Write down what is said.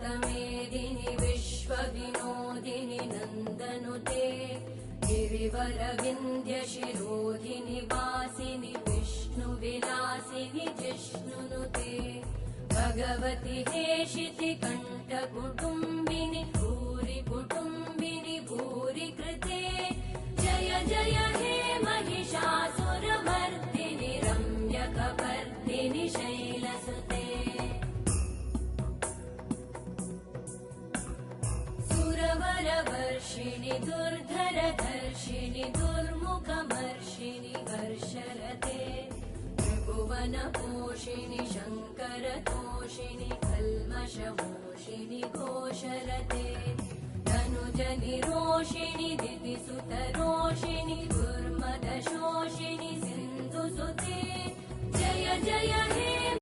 विश्वमेदिनि विश्वविनोदिनि नन्दनुते गिरिवरविन्ध्यशिरोधिनि वासिनि विष्णुविलासिनि जिष्णुनुते भगवति हेशिति कण्ठकुटुम्बिनि भूरि कुटुम्बिनि भूरि कृते जय जय हे महिषासुरमर्दिनि रम्यकपर्दिनि शैलसुते सुरवरवर्षिणि दुर्धरधर्षिणि दुर्मुखमर्षिणि हर्षरते त्रिभुवनपोषिणि शङ्करतोषिणि कल्मषमोषिणि घोषरते तनुजनिरोषिणि दितिसुतरोषिणि दुर्मदशोषिणि सिन्धुसुते जय जय हे